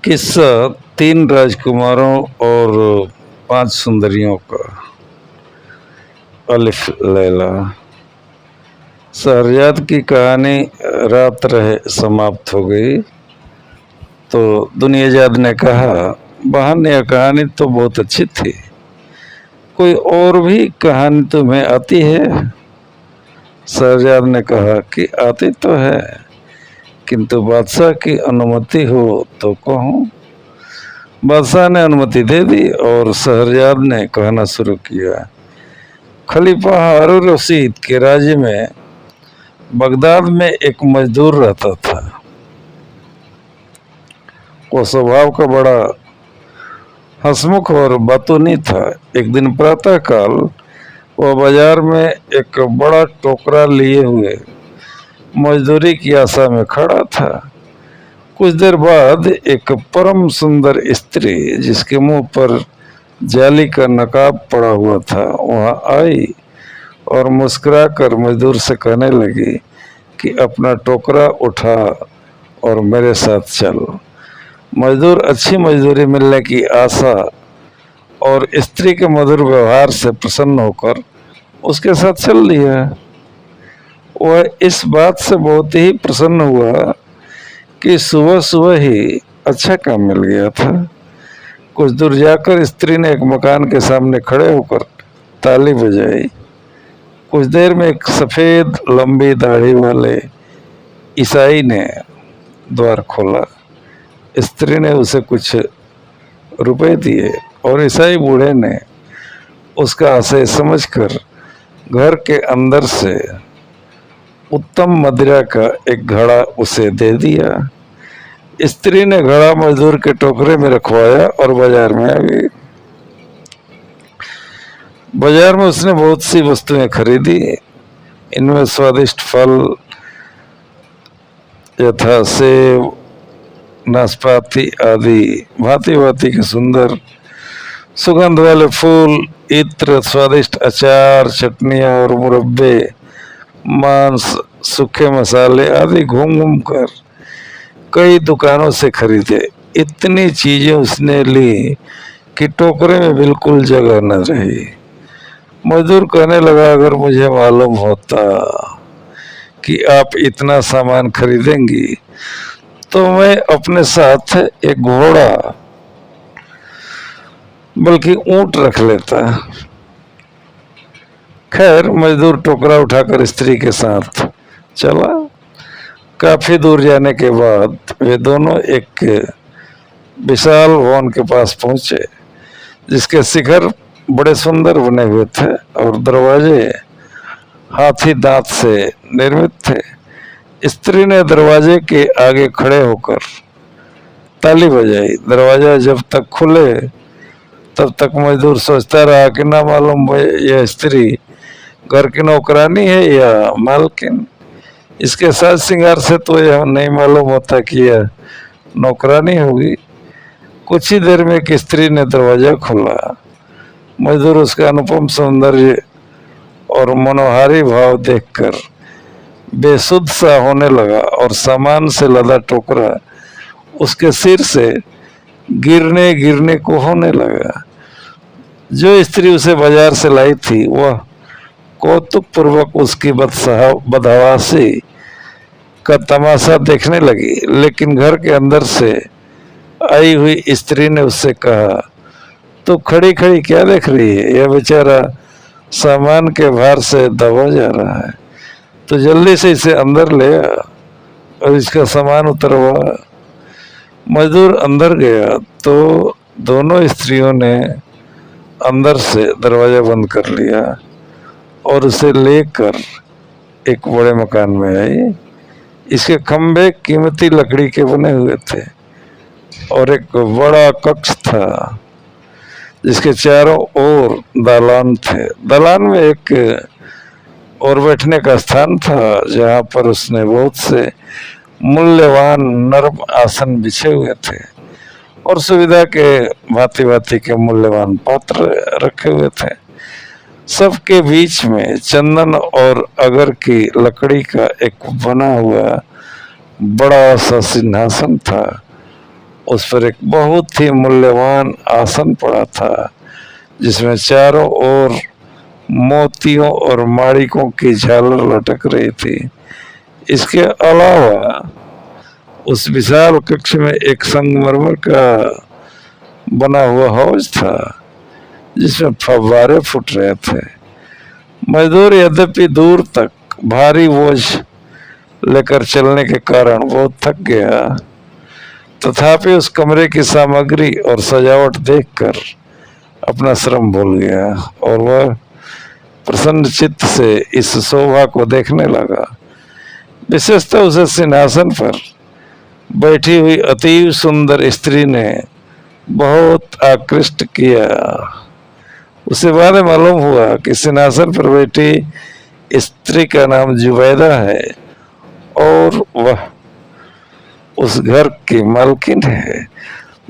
किस्सा तीन राजकुमारों और पांच सुंदरियों का। अलिफ लैला। शहरजाद की कहानी रात रहे समाप्त हो गई तो दुनियाजाद ने कहा, बहन यह कहानी तो बहुत अच्छी थी, कोई और भी कहानी तुम्हें आती है? शहरजाद ने कहा कि आती तो है, किंतु बादशाह की अनुमति हो तो कहूँ। बादशाह ने अनुमति दे दी और शहरजाद ने कहना शुरू किया। खलीफा हारून रशीद के राज्य में बगदाद में एक मजदूर रहता था। वो स्वभाव का बड़ा हंसमुख और बातूनी था। एक दिन प्रातःकाल वह बाजार में एक बड़ा टोकरा लिए हुए मजदूरी की आशा में खड़ा था। कुछ देर बाद एक परम सुंदर स्त्री जिसके मुंह पर जाली का नकाब पड़ा हुआ था वहां आई और मुस्कुराकर मजदूर से कहने लगी कि अपना टोकरा उठा और मेरे साथ चल। मजदूर अच्छी मजदूरी मिलने की आशा और स्त्री के मधुर व्यवहार से प्रसन्न होकर उसके साथ चल दिया। वह इस बात से बहुत ही प्रसन्न हुआ कि सुबह सुबह ही अच्छा काम मिल गया था। कुछ दूर जाकर स्त्री ने एक मकान के सामने खड़े होकर ताली बजाई। कुछ देर में एक सफेद लंबी दाढ़ी वाले ईसाई ने द्वार खोला। स्त्री ने उसे कुछ रुपए दिए और ईसाई बूढ़े ने उसका आशय समझकर घर के अंदर से उत्तम मदिरा का एक घड़ा उसे दे दिया। स्त्री ने घड़ा मजदूर के टोकरे में रखवाया और बाजार में आ गई। बाजार में उसने बहुत सी वस्तुएं खरीदी। इनमें स्वादिष्ट फल यथा सेब, नाशपाती आदि भांति भांति के सुंदर सुगंध वाले फूल, इत्र, स्वादिष्ट अचार, चटनियां और मुरब्बे, मांस, सूखे मसाले आदि घूम घूम कर कई दुकानों से खरीदे। इतनी चीजें उसने ली कि टोकरे में बिल्कुल जगह न रही। मजदूर कहने लगा, अगर मुझे मालूम होता कि आप इतना सामान खरीदेंगी तो मैं अपने साथ एक घोड़ा बल्कि ऊंट रख लेता। खैर मजदूर टोकरा उठाकर स्त्री के साथ चला। काफी दूर जाने के बाद वे दोनों एक विशाल भवन के पास पहुंचे जिसके शिखर बड़े सुंदर बने हुए थे और दरवाजे हाथी दांत से निर्मित थे। स्त्री ने दरवाजे के आगे खड़े होकर ताली बजाई। दरवाजा जब तक खुले तब तक मजदूर सोचता रहा कि ना मालूम यह स्त्री घर की नौकरानी है या मालकिन। इसके साज श्रृंगार से तो यह नहीं मालूम होता कि यह नौकरानी होगी। कुछ ही देर में एक स्त्री ने दरवाजा खोला। मजदूर उसका अनुपम सौंदर्य और मनोहारी भाव देखकर बेसुध सा होने लगा और सामान से लदा टोकरा उसके सिर से गिरने गिरने को होने लगा। जो स्त्री उसे बाजार से लाई थी वह कौतुक पूर्वक उसकी बदहवासी का तमाशा देखने लगी, लेकिन घर के अंदर से आई हुई स्त्री ने उससे कहा, तो खड़ी खड़ी क्या देख रही है? यह बेचारा सामान के भार से दबा जा रहा है, तो जल्दी से इसे अंदर ले आ और इसका सामान उतरवा। मजदूर अंदर गया तो दोनों स्त्रियों ने अंदर से दरवाजा बंद कर लिया और उसे लेकर एक बड़े मकान में आई। इसके खंभे कीमती लकड़ी के बने हुए थे और एक बड़ा कक्ष था जिसके चारों ओर दालान थे। दालान में एक और बैठने का स्थान था जहाँ पर उसने बहुत से मूल्यवान नर्म आसन बिछे हुए थे और सुविधा के भांति भांति के मूल्यवान पात्र रखे हुए थे। सबके बीच में चंदन और अगर की लकड़ी का एक बना हुआ बड़ा सा सिंहासन था उस पर एक बहुत ही मूल्यवान आसन पड़ा था, जिसमें चारों ओर मोतियों और माणिकों की झालर लटक रही थी। इसके अलावा उस विशाल कक्ष में एक संगमरमर का बना हुआ हौज था, जिसमें फव्वारे फुट रहे थे। मजदूर यद्यपि दूर तक भारी बोझ लेकर चलने के कारण बहुत थक गया, तथापि उस कमरे की सामग्री और सजावट देखकर अपना श्रम भूल गया और वह प्रसन्न चित्त से इस शोभा को देखने लगा। विशेषतः उसे सिंहासन पर बैठी हुई अति सुंदर स्त्री ने बहुत आकृष्ट किया। उसे बाद में मालूम हुआ कि सिंहासन पर बैठी स्त्री का नाम जुबैदा है और वह उस घर की मालकिन है।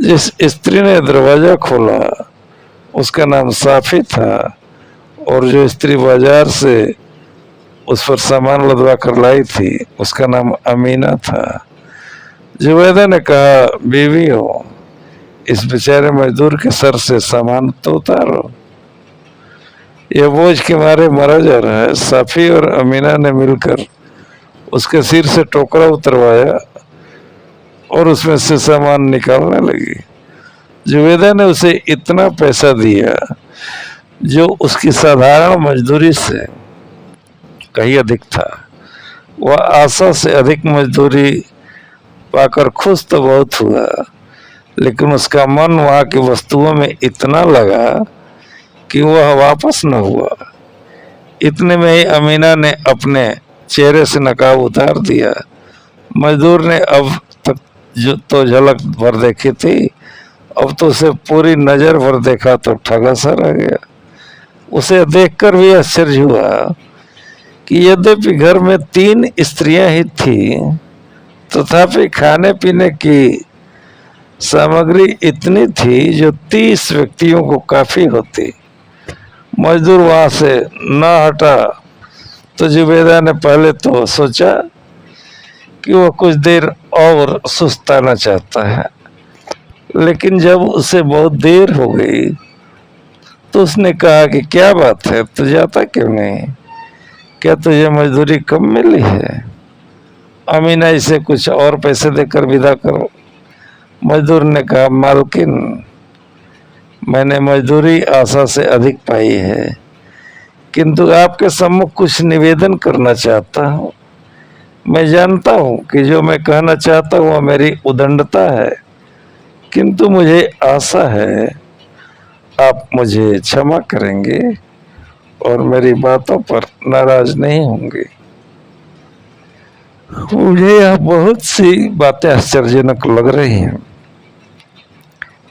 जिस स्त्री ने दरवाजा खोला उसका नाम साफी था और जो स्त्री बाजार से उस पर सामान लदवा कर लाई थी उसका नाम अमीना था। जुबैदा ने कहा, बीवी हो, इस बेचारे मजदूर के सर से सामान तो उतारो, यह बोझ के मारे मरा जा रहा है। साफी और अमीना ने मिलकर उसके सिर से टोकरा उतरवाया और उसमें से सामान निकालने लगी। जुबैदा ने उसे इतना पैसा दिया जो उसकी साधारण मजदूरी से कहीं अधिक था। वह आशा से अधिक मजदूरी पाकर खुश तो बहुत हुआ, लेकिन उसका मन वहां की वस्तुओं में इतना लगा कि वह वापस न हुआ। इतने में ही अमीना ने अपने चेहरे से नकाब उतार दिया। मजदूर ने अब तक जो तो झलक भर देखी थी, अब तो उसे पूरी नजर भर देखा तो ठगा सा रह गया। उसे देखकर भी आश्चर्य हुआ कि यद्यपि घर में 3 स्त्रियां ही थी, तथापि खाने पीने की सामग्री इतनी थी जो 30 व्यक्तियों को काफी होती। मजदूर वहां से न हटा तो जुबैदा ने पहले तो सोचा कि वह कुछ देर और सुस्ताना चाहता है, लेकिन जब उसे बहुत देर हो गई तो उसने कहा कि क्या बात है, तू जाता क्यों नहीं? क्या तुझे मजदूरी कम मिली है? अमीना, इसे कुछ और पैसे देकर विदा करो। मजदूर ने कहा, मालकिन, मैंने मजदूरी आशा से अधिक पाई है, किंतु आपके सम्मुख कुछ निवेदन करना चाहता हूँ। मैं जानता हूँ कि जो मैं कहना चाहता हूँ वह मेरी उदंडता है, किंतु मुझे आशा है आप मुझे क्षमा करेंगे और मेरी बातों पर नाराज नहीं होंगे। मुझे यह बहुत सी बातें आश्चर्यजनक लग रही हैं।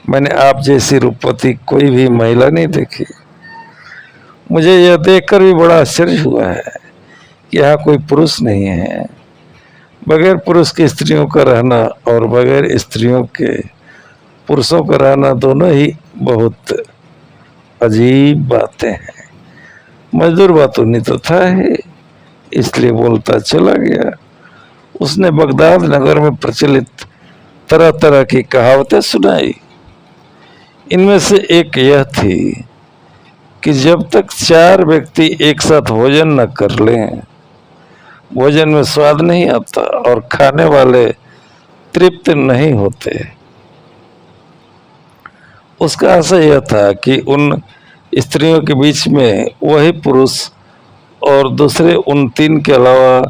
मैंने आप जैसी रूपवती कोई भी महिला नहीं देखी। मुझे यह देखकर भी बड़ा आश्चर्य हुआ है कि यहाँ कोई पुरुष नहीं है। बगैर पुरुष की स्त्रियों का रहना और बगैर स्त्रियों के पुरुषों का रहना दोनों ही बहुत अजीब बातें हैं। मजदूर बातूनी तो था ही, इसलिए बोलता चला गया। उसने बगदाद नगर में प्रचलित तरह तरह की कहावतें सुनाई। इनमें से एक यह थी कि जब तक 4 व्यक्ति एक साथ भोजन न कर लें, भोजन में स्वाद नहीं आता और खाने वाले तृप्त नहीं होते। उसका आशय यह था कि उन स्त्रियों के बीच में वही पुरुष और दूसरे उन 3 के अलावा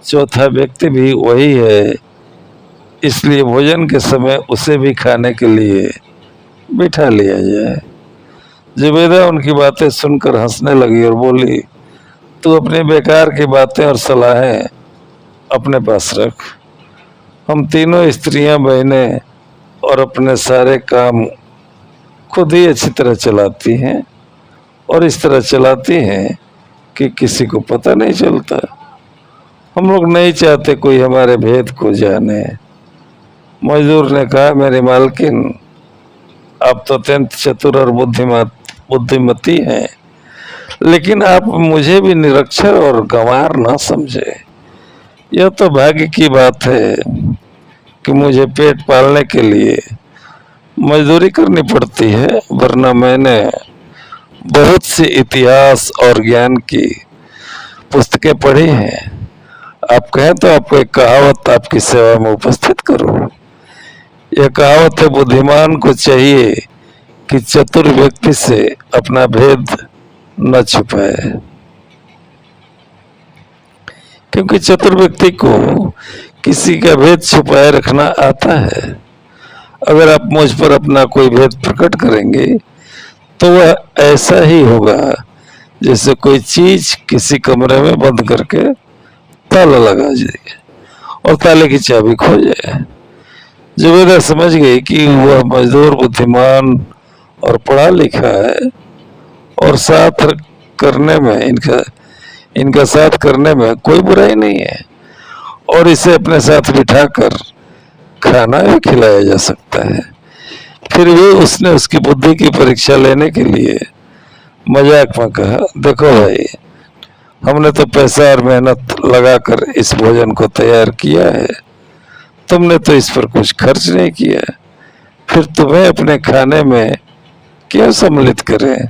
चौथा व्यक्ति भी वही है, इसलिए भोजन के समय उसे भी खाने के लिए बिठा लिया जाए। जुबैदा उनकी बातें सुनकर हंसने लगी और बोली, तू अपनी बेकार की बातें और सलाहें अपने पास रख। हम तीनों स्त्रियां बहनें और अपने सारे काम खुद ही अच्छी तरह चलाती हैं और इस तरह चलाती हैं कि किसी को पता नहीं चलता। हम लोग नहीं चाहते कोई हमारे भेद को जाने। मजदूर ने कहा, मेरी मालकिन, आप तो अत्यंत चतुर और बुद्धिमती हैं, लेकिन आप मुझे भी निरक्षर और गंवार न समझे। यह तो भाग्य की बात है कि मुझे पेट पालने के लिए मजदूरी करनी पड़ती है, वरना मैंने बहुत सी इतिहास और ज्ञान की पुस्तकें पढ़ी हैं। आप कहें तो आपको एक कहावत आपकी सेवा में उपस्थित करूं। यह कहावत है, बुद्धिमान को चाहिए कि चतुर व्यक्ति से अपना भेद न छुपाए, क्योंकि चतुर व्यक्ति को किसी का भेद छुपाए रखना आता है। अगर आप मुझ पर अपना कोई भेद प्रकट करेंगे तो वह ऐसा ही होगा जैसे कोई चीज किसी कमरे में बंद करके ताला लगा जाए और ताले की चाबी खो जाए। जुबैदा समझ गई कि वह मजदूर बुद्धिमान और पढ़ा लिखा है और साथ करने में इनका साथ करने में कोई बुराई नहीं है, और इसे अपने साथ बिठाकर खाना भी खिलाया जा सकता है। फिर भी उसने उसकी बुद्धि की परीक्षा लेने के लिए मजाक में कहा, देखो भाई, हमने तो पैसा और मेहनत लगाकर इस भोजन को तैयार किया है, तुमने तो इस पर कुछ खर्च नहीं किया, फिर तुम्हें अपने खाने में क्यों सम्मिलित करें।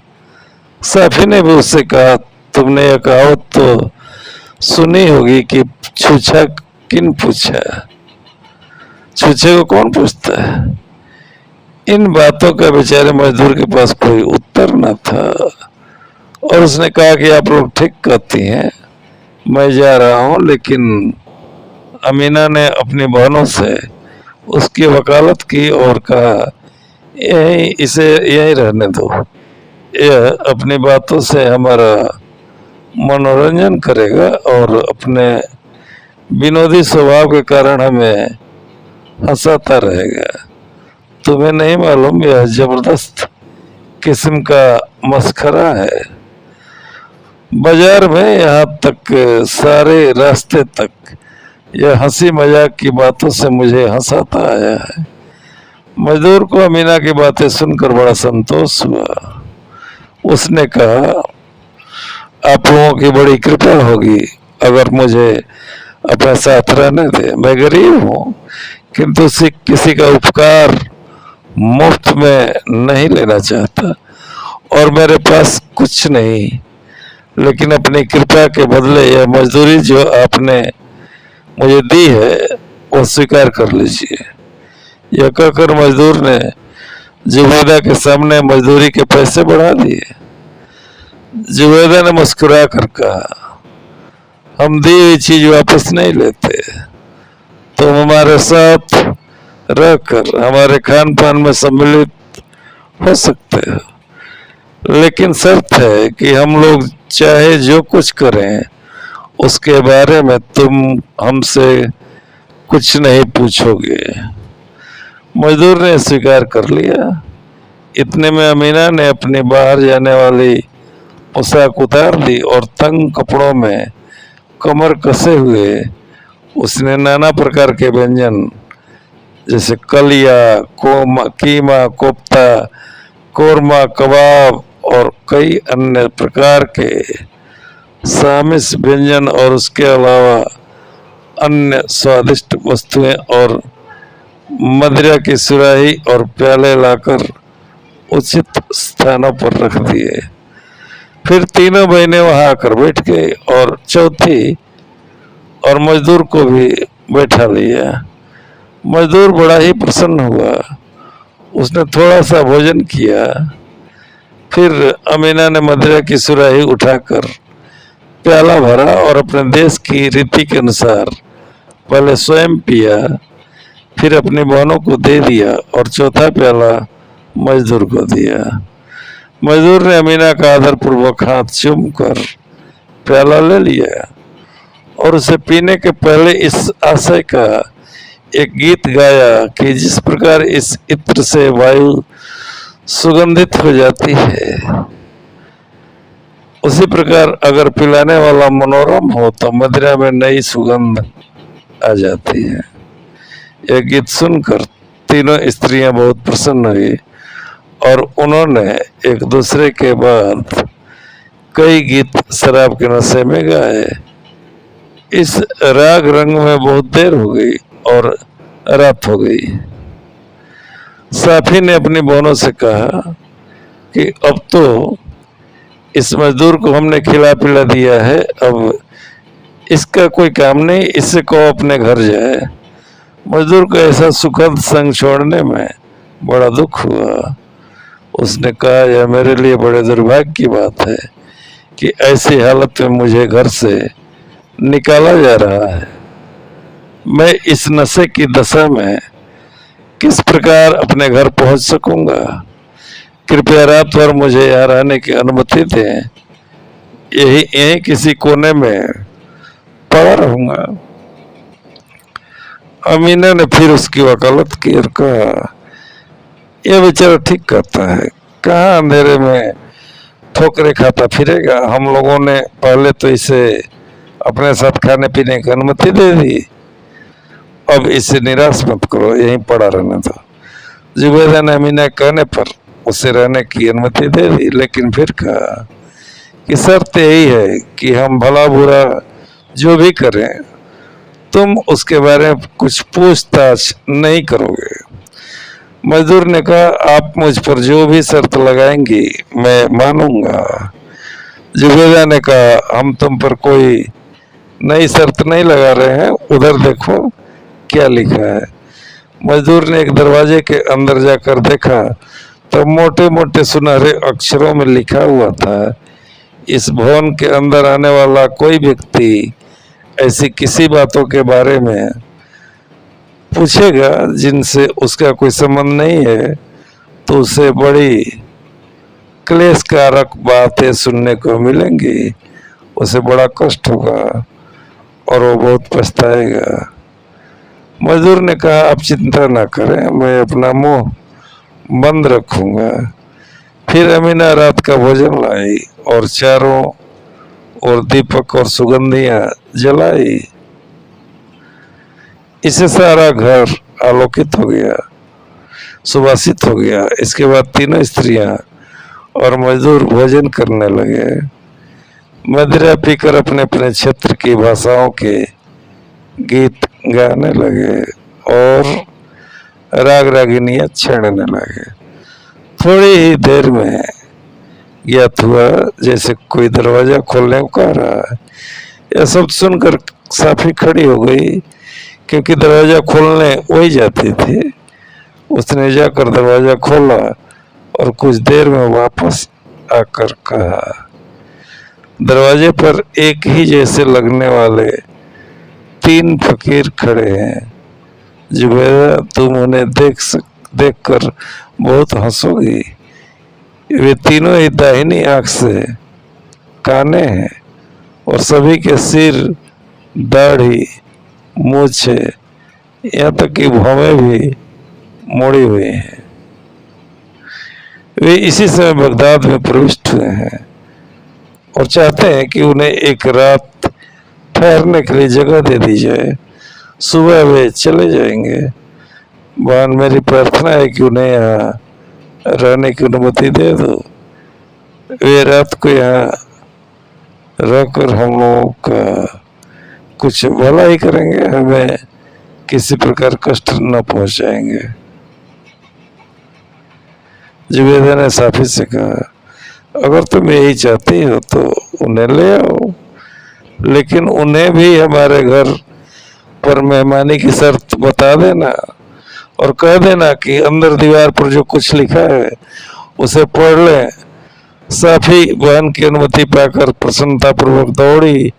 साफी ने भी उससे कहा, तुमने यह कहावत तो सुनी होगी कि छूछा किन पूछा, छूछे को कौन पूछता है। इन बातों का बेचारे मजदूर के पास कोई उत्तर न था, और उसने कहा कि आप लोग ठीक कहती हैं, मैं जा रहा हूं, लेकिन अमीना ने अपनी बहनों से उसकी वकालत की और कहा, इसे यहीं रहने दो, यह अपनी बातों से हमारा मनोरंजन करेगा और अपने विनोदी स्वभाव के कारण हमें हंसाता रहेगा। तुम्हें नहीं मालूम यह जबरदस्त किस्म का मस्खरा है। बाजार में यहाँ तक सारे रास्ते तक यह हंसी मजाक की बातों से मुझे हंसाता आया है। मजदूर को अमीना की बातें सुनकर बड़ा संतोष हुआ। उसने कहा, आप लोगों की बड़ी कृपा होगी अगर मुझे अपने साथ रहने दे। मैं गरीब हूँ, किंतु किसी का उपकार मुफ्त में नहीं लेना चाहता, और मेरे पास कुछ नहीं, लेकिन अपनी कृपा के बदले यह मजदूरी जो आपने मुझे दी है वो स्वीकार कर लीजिए। यह कहकर मजदूर ने जुबैदा के सामने मजदूरी के पैसे बढ़ा दिए। जुबैदा ने मुस्कुरा कर कहा, हम दी हुई चीज वापस नहीं लेते, तुम हमारे साथ रहकर हमारे खान पान में सम्मिलित हो सकते हो, लेकिन शर्त है कि हम लोग चाहे जो कुछ करें उसके बारे में तुम हमसे कुछ नहीं पूछोगे। मजदूर ने स्वीकार कर लिया। इतने में अमीना ने अपनी बाहर जाने वाली पोशाक उतार दी और तंग कपड़ों में कमर कसे हुए उसने नाना प्रकार के व्यंजन जैसे कलिया, कीमा, कोफ्ता, कोरमा, कबाब और कई अन्य प्रकार के सामिस व्यंजन और उसके अलावा अन्य स्वादिष्ट वस्तुएं और मदिरा की सुराही और प्याले लाकर उचित स्थानों पर रख दिए। फिर तीनों बहनें वहां आकर बैठ गई और चौथी और मजदूर को भी बैठा लिया। मजदूर बड़ा ही प्रसन्न हुआ। उसने थोड़ा सा भोजन किया। फिर अमीना ने मदिरा की सुराही उठाकर प्याला भरा और अपने देश की रीति के अनुसार पहले स्वयं पिया, फिर अपनी बहनों को दे दिया और चौथा प्याला मजदूर को दिया। मजदूर ने अमीना का आदर पूर्वक हाथ चूम कर प्याला ले लिया और उसे पीने के पहले इस आशय का एक गीत गाया कि जिस प्रकार इस इत्र से वायु सुगंधित हो जाती है, उसी प्रकार अगर पिलाने वाला मनोरम हो तो मदिरा में नई सुगंध आ जाती है। यह गीत सुनकर तीनों स्त्रियां बहुत प्रसन्न हुई और उन्होंने एक दूसरे के बाद कई गीत शराब के नशे में गाए। इस राग रंग में बहुत देर हो गई और रात हो गई। साफी ने अपनी बहनों से कहा कि अब तो इस मजदूर को हमने खिला पिला दिया है, अब इसका कोई काम नहीं, इससे कहो अपने घर जाए। मजदूर को ऐसा सुखद संग छोड़ने में बड़ा दुख हुआ। उसने कहा, यह मेरे लिए बड़े दुर्भाग्य की बात है कि ऐसी हालत में मुझे घर से निकाला जा रहा है। मैं इस नशे की दशा में किस प्रकार अपने घर पहुंच सकूंगा? कृपया रात भर मुझे यहाँ रहने की अनुमति दें, यही किसी कोने में पड़ा रहूंगा। अमीना ने फिर उसकी वकालत की और कहा, यह बेचारा ठीक करता है, कहाँ अंधेरे में ठोकरे खाता फिरेगा। हम लोगों ने पहले तो इसे अपने साथ खाने पीने की अनुमति दे दी, अब इसे निराश मत करो, यहीं पड़ा रहने दो। जुबैदा ने अमीना कहने पर उसे रहने की अनुमति दे दी, लेकिन फिर कहा कि शर्त यही है कि हम भला बुरा जो भी करें तुम उसके बारे में कुछ पूछताछ नहीं करोगे। मजदूर ने कहा, आप मुझ पर जो भी शर्त लगाएंगी मैं मानूंगा। जुबैदा ने कहा, हम तुम पर कोई नई शर्त नहीं लगा रहे हैं, उधर देखो क्या लिखा है। मजदूर ने एक दरवाजे के अंदर जाकर देखा तो मोटे मोटे सुनहरे अक्षरों में लिखा हुआ था, इस भवन के अंदर आने वाला कोई व्यक्ति ऐसी किसी बातों के बारे में पूछेगा जिनसे उसका कोई संबंध नहीं है तो उसे बड़ी क्लेशकारक बातें सुनने को मिलेंगी, उसे बड़ा कष्ट होगा और वो बहुत पछताएगा। मजदूर ने कहा, आप चिंता ना करें, मैं अपना मुंह बंद रखूंगा। फिर अमीना रात का भोजन लाई और चारों ओर दीपक और सुगंधियां जलाई। इससे सारा घर आलोकित हो गया, सुवासित हो गया। इसके बाद तीनों स्त्रियां और मजदूर भोजन करने लगे। मदिरा पीकर अपने अपने क्षेत्र की भाषाओं के गीत गाने लगे और राग रागिनियां छेड़ने लगे। थोड़ी ही देर में ज्ञात हुआ जैसे कोई दरवाजा खोलने को कह रहा है। यह सब सुनकर साफी खड़ी हो गई, क्योंकि दरवाजा खोलने वही जाती थी। उसने जाकर दरवाजा खोला और कुछ देर में वापस आकर कहा, दरवाजे पर एक ही जैसे लगने वाले 3 फकीर खड़े हैं। जुबैदा, तुम उन्हें देखकर बहुत हंसोगी। वे तीनों ही दाहिनी आंख से काने हैं और सभी के सिर, दाढ़ी, मूछे, यहाँ तक कि भौहें भी मोड़ी हुई हैं। वे इसी समय बगदाद में प्रविष्ट हुए हैं और चाहते हैं कि उन्हें एक रात ठहरने के लिए जगह दे दी जाए, सुबह वे चले जाएंगे। बहन, मेरी प्रार्थना है कि उन्हें यहाँ रहने की अनुमति दे दो। वे रात को यहाँ रहकर हम लोगों का कुछ भला ही करेंगे, हमें किसी प्रकार कष्ट न पहुंचाएंगे। जुबैदा ने साफी से कहा, अगर तुम यही चाहती हो तो उन्हें ले आओ, लेकिन उन्हें भी हमारे घर पर मेहमानी की शर्त बता देना और कह देना कि अंदर दीवार पर जो कुछ लिखा है उसे पढ़ लें। साफी बहन की अनुमति पाकर प्रसन्नता पूर्वक दौड़ी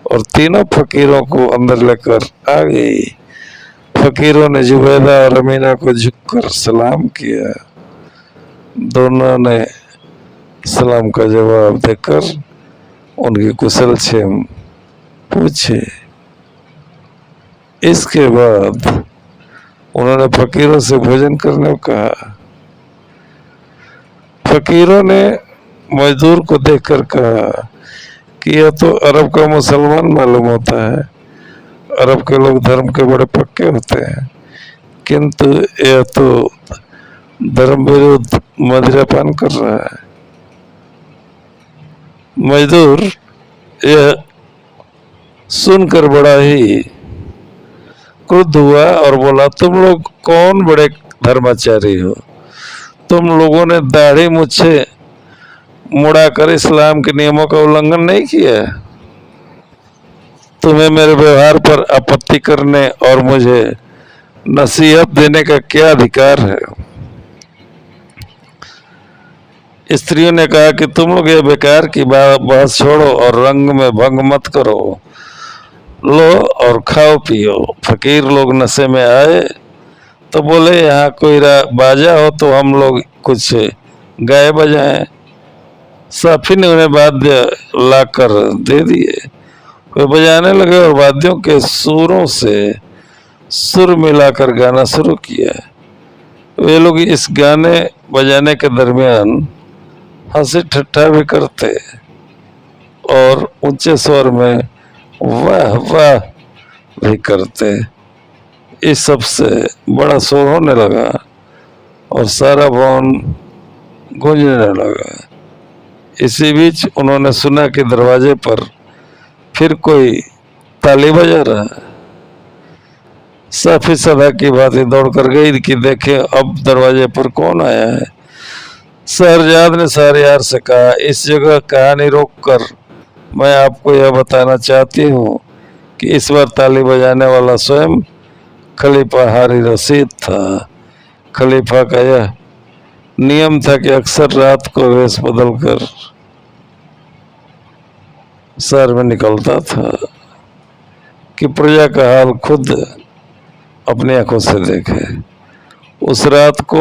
और तीनों फकीरों को अंदर लेकर आ गई। फकीरों ने जुबैदा और अमीना को झुककर सलाम किया। दोनों ने सलाम का जवाब देकर उनकी कुशल क्षेम पूछे। इसके बाद उन्होंने फकीरों से भोजन करने को कहा। फकीरों ने मजदूर को देखकर कहा कि यह तो अरब का मुसलमान मालूम होता है। अरब के लोग धर्म के बड़े पक्के होते हैं, किंतु यह तो धर्म विरुद्ध मदिरा पान कर रहा है। मजदूर यह सुनकर बड़ा ही क्रुद्ध हुआ और बोला, तुम लोग कौन बड़े धर्माचारी हो? तुम लोगों ने दाढ़ी मुझे मुड़ाकर इस्लाम के नियमों का उल्लंघन नहीं किया। तुम्हें मेरे व्यवहार पर आपत्ति करने और मुझे नसीहत देने का क्या अधिकार है? स्त्रियों ने कहा कि तुम लोग ये बेकार की बहस छोड़ो और रंग में भंग मत करो, लो और खाओ पियो। फकीर लोग नशे में आए तो बोले, यहाँ कोई बाजा हो तो हम लोग कुछ गाए बजाएं। साफी ने उन्हें वाद्य लाकर दे दिए। वे बजाने लगे और वाद्यों के सुरों से सुर मिलाकर गाना शुरू किया। वे लोग इस गाने बजाने के दरमियान हंसी ठट्ठा भी करते और ऊंचे स्वर में वाह वाह भी करते। इस सब से बड़ा शोर होने लगा और सारा भवन गूंजने लगा। इसी बीच उन्होंने सुना कि दरवाजे पर फिर कोई ताली बजा रहा है। साफी सदा की भांति दौड़ कर गई कि देखे अब दरवाजे पर कौन आया है। शहरजाद ने शहरयार से कहा, इस जगह कहानी रोककर मैं आपको यह बताना चाहती हूँ कि इस बार ताली बजाने वाला स्वयं खलीफा हारी रशीद था। खलीफा का यह नियम था कि अक्सर रात को वेश बदलकर शहर में निकलता था कि प्रजा का हाल खुद अपनी आंखों से देखे। उस रात को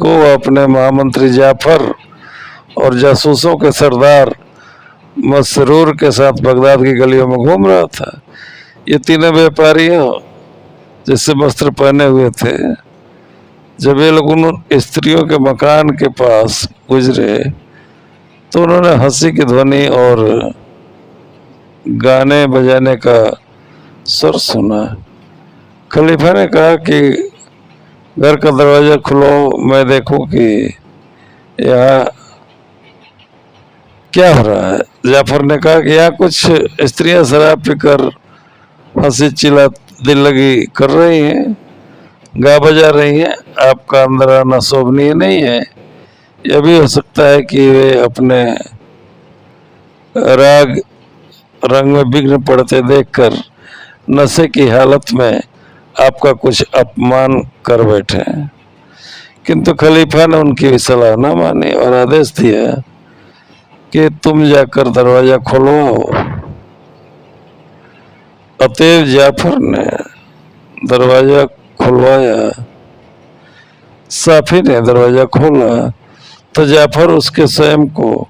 वह अपने महामंत्री जाफर और जासूसों के सरदार मसरूर के साथ बगदाद की गलियों में घूम रहा था। ये तीनों व्यापारियों जैसे वस्त्र पहने हुए थे। जब ये लोग उन स्त्रियों के मकान के पास गुजरे तो उन्होंने हंसी की ध्वनि और गाने बजाने का सुर सुना। खलीफा ने कहा कि घर का दरवाजा खुलो, मैं देखूं कि यहाँ क्या हो रहा है। जाफर ने कहा कि यहाँ कुछ स्त्रियां शराब पीकर हंसी चिल्ला दिल लगी कर रही हैं, गा बजा रही हैं। आपका अंदर आना शोभनीय नहीं है। यह भी हो सकता है कि वे अपने राग रंग में विघ्न पड़ते देखकर नशे की हालत में आपका कुछ अपमान कर बैठे। किंतु खलीफा ने उनकी सलाह न मानी और आदेश दिया कि तुम जाकर दरवाजा खोलवाओ। अतएव जाफर ने दरवाजा खुलवाया। साफी ने दरवाजा खोला तो जाफर उसके स्वयं को,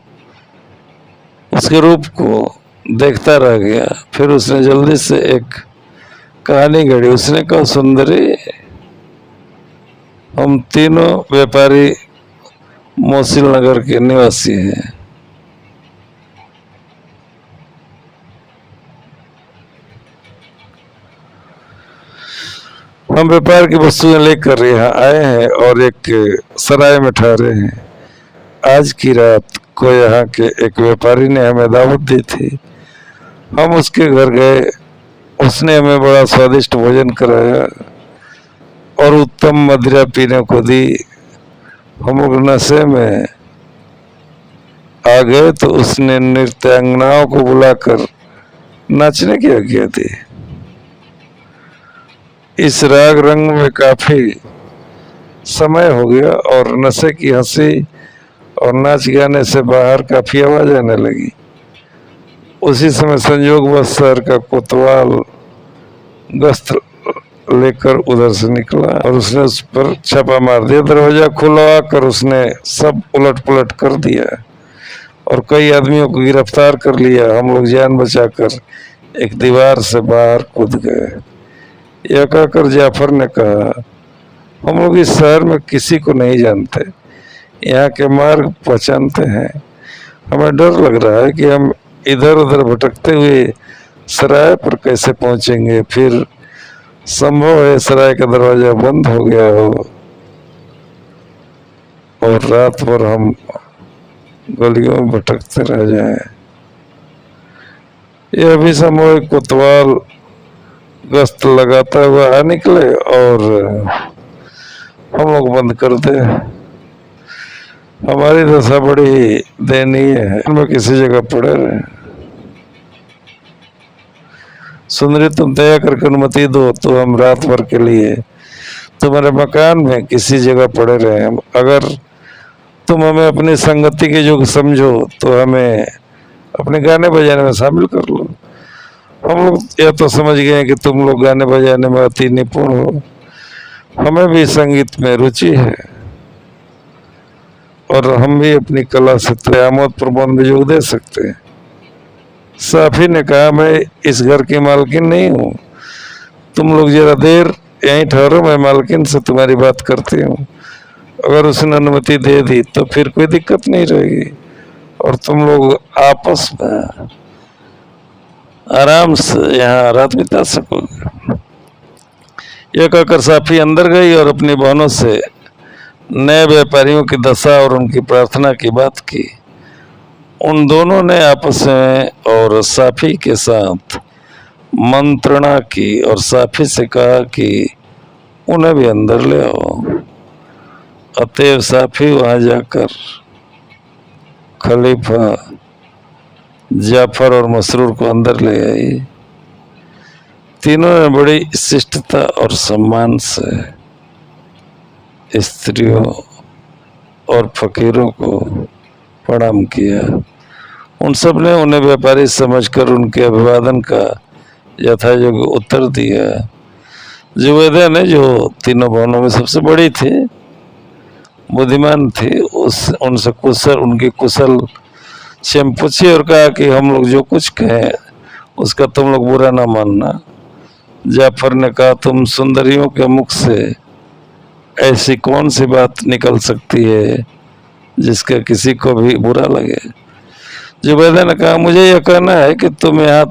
उसके रूप को देखता रह गया। फिर उसने जल्दी से एक कहानी गढ़ी। उसने कहा, सुंदरी, हम तीनों व्यापारी मोसिल नगर के निवासी हैं। हम व्यापार की वस्तुएं लेकर यहाँ आए हैं और एक सराय में ठहरे हैं। आज की रात को यहाँ के एक व्यापारी ने हमें दावत दी थी। हम उसके घर गए। उसने हमें बड़ा स्वादिष्ट भोजन कराया और उत्तम मदिरा पीने को दी। हम लोग नशे में आ गए तो उसने नृत्यांगनाओं को बुलाकर नाचने की आज्ञा दी। इस राग रंग में काफी समय हो गया और नशे की हंसी और नाच गाने से बाहर काफी आवाज आने लगी। उसी समय संयोगवश शहर का कोतवाल गश्त लेकर उधर से निकला और उसने उस पर छापा मार दिया। दरवाजा खुलवा कर उसने सब उलट पुलट कर दिया और कई आदमियों को गिरफ्तार कर लिया। हम लोग जान बचाकर एक दीवार से बाहर कूद गए। यह कहकर जाफर ने कहा, हम लोग इस शहर में किसी को नहीं जानते, यहाँ के मार्ग पहचानते हैं। हमें डर लग रहा है कि हम इधर उधर भटकते हुए सराय पर कैसे पहुंचेंगे। फिर संभव है सराय का दरवाजा बंद हो गया हो और रात भर हम गलियों में भटकते रह जाएं। ये अभी सामूहिक कोतवाल गश्त लगाता हुआ आ निकले और हम लोग बंद कर दे। हमारी दशा बड़ी दयनीय है, हम किसी जगह पड़े रहे। सुंदरी तुम दया करके अनुमति दो तो हम रात भर के लिए तुम्हारे मकान में किसी जगह पड़े रहे। अगर तुम हमें अपनी संगति के योग्य समझो तो हमें अपने गाने बजाने में शामिल कर लो। हम लोग यह तो समझ गए कि तुम लोग गाने बजाने में अति निपुण हो, हमें भी संगीत में रुचि है और हम भी अपनी कला से क़यामत प्रबंध में योग दे सकते हैं। साफी ने कहा, मैं इस घर की मालकिन नहीं हूँ, तुम लोग जरा देर यहीं ठहरो, मैं मालकिन से तुम्हारी बात करती हूँ। अगर उसने अनुमति दे दी तो फिर कोई दिक्कत नहीं रहेगी और तुम लोग आपस में आराम से यहाँ रात बिता सकोगे। यह कहकर साफी अंदर गई और अपनी बहनों से नए व्यापारियों की दशा और उनकी प्रार्थना की बात की। उन दोनों ने आपस में और साफी के साथ मंत्रणा की और साफी से कहा कि उन्हें भी अंदर ले आओ। अतएव साफी वहां जाकर खलीफा जाफर और मसरूर को अंदर ले आई। तीनों ने बड़ी शिष्टता और सम्मान से स्त्रियों और फकीरों को प्रणाम किया। उन सब ने उन्हें व्यापारी समझकर उनके अभिवादन का यथायोग्य उत्तर दिया। जुबैदा ने, जो तीनों बहनों में सबसे बड़ी थी, बुद्धिमान थी, उनसे उनकी कुशल क्षेम पूछी और कहा कि हम लोग जो कुछ कहें उसका तुम लोग बुरा ना मानना। जाफर ने कहा, तुम सुंदरियों के मुख से ऐसी कौन सी बात निकल सकती है जिसका किसी को भी बुरा लगे। जुबैदा ने कहा, मुझे यह कहना है कि तुम यहाँ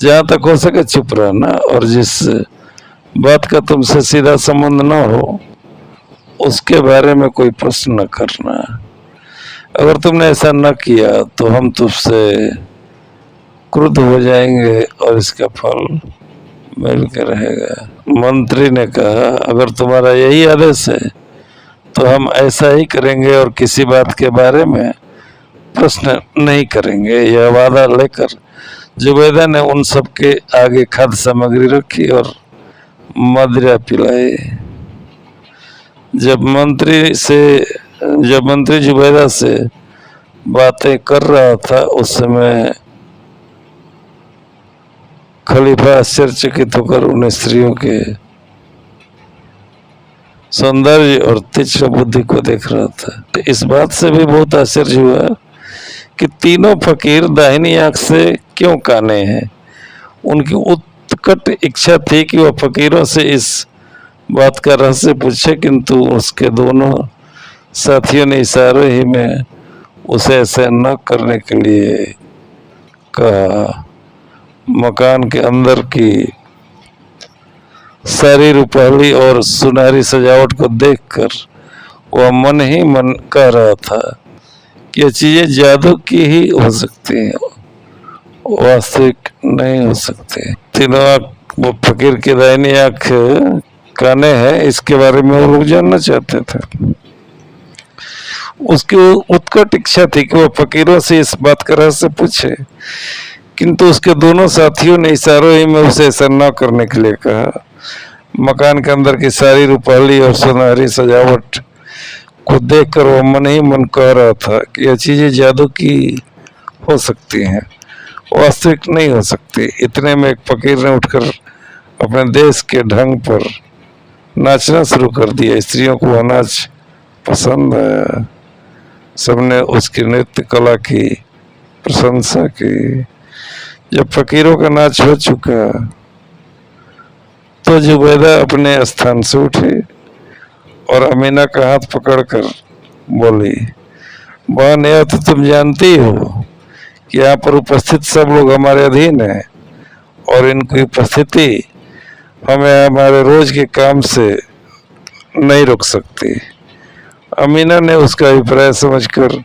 जहाँ तक हो सके चुप रहना और जिस बात का तुमसे सीधा संबंध न हो उसके बारे में कोई प्रश्न न करना। अगर तुमने ऐसा न किया तो हम तुझसे क्रुद्ध हो जाएंगे और इसका फल मिल के रहेगा। मंत्री ने कहा, अगर तुम्हारा यही आदेश है तो हम ऐसा ही करेंगे और किसी बात के बारे में प्रश्न नहीं करेंगे। यह वादा लेकर जुबैदा ने उन सब के आगे खाद्य सामग्री रखी और मदिरा पिलाई। जब मंत्री जुबैदा से बातें कर रहा था उस समय खलीफा आश्चर्यचकित होकर उन स्त्रियों के सौंदर्य और तीक्ष्ण बुद्धि को देख रहा था। तो इस बात से भी बहुत आश्चर्य हुआ कि तीनों फकीर दाहिनी आंख से क्यों काने हैं। उनकी उत्कट इच्छा थी कि वह फकीरों से इस बात का रहस्य पूछे, किंतु उसके दोनों साथियों ने इशारों ही में उसे ऐसा न करने के लिए कहा। मकान के अंदर की सारी रुपहली और सुनहरी सजावट को देखकर वह मन ही मन कह रहा था कि ये चीजें जादू की ही हो सकती हैं, वास्तविक नहीं हो सकती। तीनों वो फकीर की दाहिनी आंख काने हैं, इसके बारे में वो लोग जानना चाहते थे। उसकी उत्कट इच्छा थी कि वो फकीरों से इस बात का रहस्य पूछे, किंतु उसके दोनों साथियों ने इशारों ही में उसे ऐसा न करने के लिए कहा। मकान के अंदर की सारी रुपहली और सुनहरी सजावट को देखकर वो मन ही मन कह रहा था कि यह चीजें जादू की हो सकती हैं, वास्तविक नहीं हो सकती। इतने में एक फकीर ने उठकर अपने देश के ढंग पर नाचना शुरू कर दिया। स्त्रियों को वह नाच पसंद आया, सबने उसकी नृत्य कला की प्रशंसा की। जब फकीरों का नाच हो चुका तो जुबैदा अपने स्थान से उठी और अमीना का हाथ पकड़कर बोली, बहन, यह तो तुम जानती हो कि यहाँ पर उपस्थित सब लोग हमारे अधीन हैं और इनकी उपस्थिति हमें हमारे रोज के काम से नहीं रोक सकती। अमीना ने उसका अभिप्राय समझकर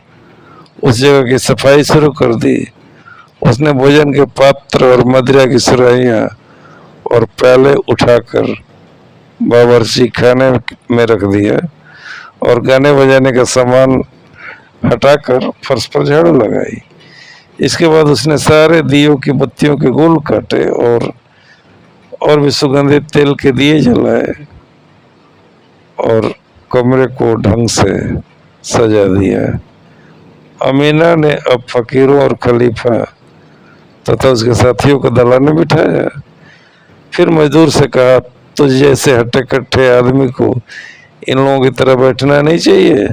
उस जगह की सफाई शुरू कर दी उसने भोजन के पात्र और मदिरा की सुराहियां और प्याले उठाकर बावर्ची खाने में रख दिया और गाने बजाने का सामान हटाकर फर्श पर झाड़ू लगाई। इसके बाद उसने सारे दियों की बत्तियों के गोल काटे और भी सुगंधित तेल के दिए जलाए और कमरे को ढंग से सजा दिया। अमीना ने अब फकीरों और खलीफा तथा उसके साथियों को दलान में बिठाया। फिर मजदूर से कहा, तुझ जैसे हट्टे कट्टे आदमी को इन लोगों की तरह बैठना नहीं चाहिए,